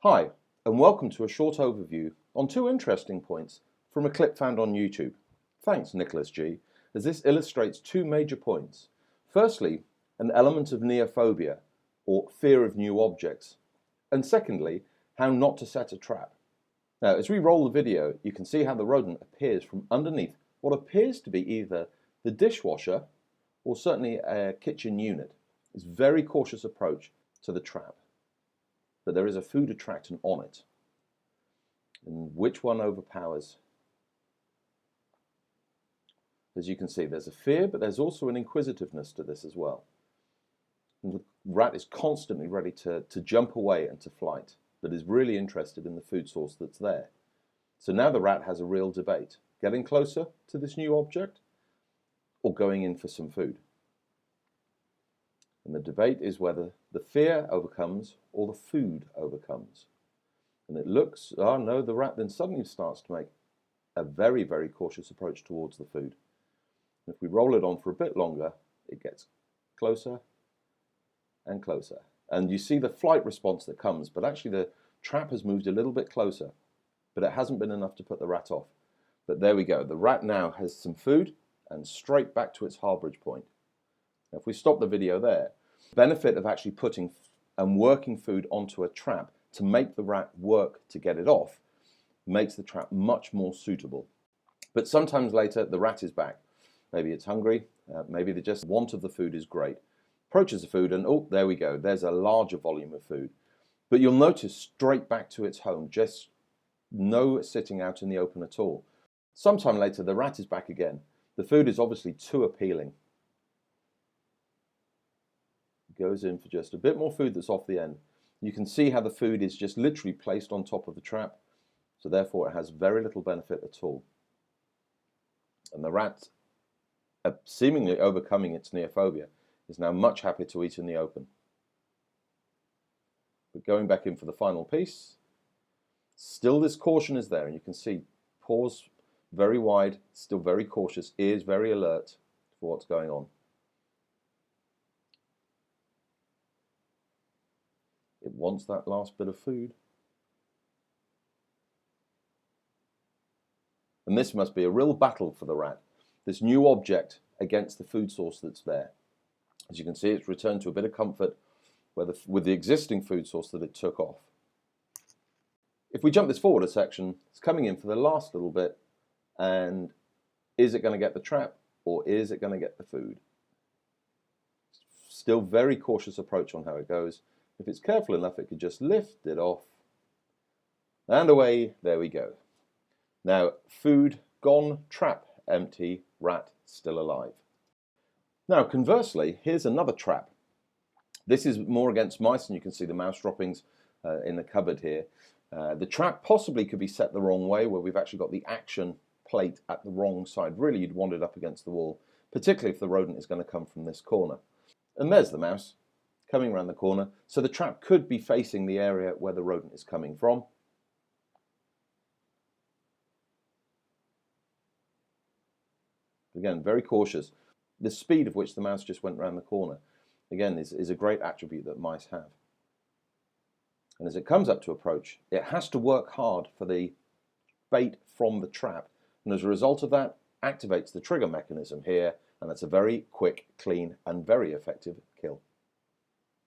Hi, and welcome to a short overview on two interesting points from a clip found on YouTube. Thanks, Nicholas G, as this illustrates two major points. Firstly, an element of neophobia, or fear of new objects, and secondly, how not to set a trap. Now, as we roll the video, you can see how the rodent appears from underneath what appears to be either the dishwasher or certainly a kitchen unit. It's a very cautious approach to the trap. But there is a food attractant on it. And which one overpowers? As you can see, there's a fear, but there's also an inquisitiveness to this as well. And the rat is constantly ready to jump away and to flight, but is really interested in the food source that's there. So now the rat has a real debate, getting closer to this new object or going in for some food. And the debate is whether the fear overcomes or the food overcomes. And it looks, oh no, the rat then suddenly starts to make a very, very cautious approach towards the food. And if we roll it on for a bit longer, it gets closer and closer. And you see the flight response that comes, but actually the trap has moved a little bit closer, but it hasn't been enough to put the rat off. But there we go. The rat now has some food and straight back to its harbourage point. Now, if we stop the video there, the benefit of actually putting and working food onto a trap to make the rat work to get it off makes the trap much more suitable. But sometimes later the rat is back. Maybe it's hungry, maybe the just want of the food is great. Approaches the food and oh, there we go, there's a larger volume of food. But you'll notice straight back to its home, just no sitting out in the open at all. Sometime later the rat is back again. The food is obviously too appealing. Goes in for just a bit more food that's off the end. You can see how the food is just literally placed on top of the trap, so therefore it has very little benefit at all. And the rat, seemingly overcoming its neophobia, is now much happier to eat in the open. But going back in for the final piece, still this caution is there, and you can see paws very wide, still very cautious, ears very alert for what's going on. It wants that last bit of food. And this must be a real battle for the rat, this new object against the food source that's there. As you can see, it's returned to a bit of comfort with the existing food source that it took off. If we jump this forward a section, it's coming in for the last little bit, and is it going to get the trap or is it going to get the food? Still very cautious approach on how it goes. If it's careful enough, it could just lift it off. And away, there we go. Now, food gone, trap empty, rat still alive. Now, conversely, here's another trap. This is more against mice, and you can see the mouse droppings in the cupboard here. The trap possibly could be set the wrong way, where we've actually got the action plate at the wrong side. Really, you'd want it up against the wall, particularly if the rodent is going to come from this corner. And there's the mouse coming around the corner, so the trap could be facing the area where the rodent is coming from. Again, very cautious. The speed of which the mouse just went around the corner, again, is a great attribute that mice have. And as it comes up to approach, it has to work hard for the bait from the trap, and as a result of that, activates the trigger mechanism here, and that's a very quick, clean, and very effective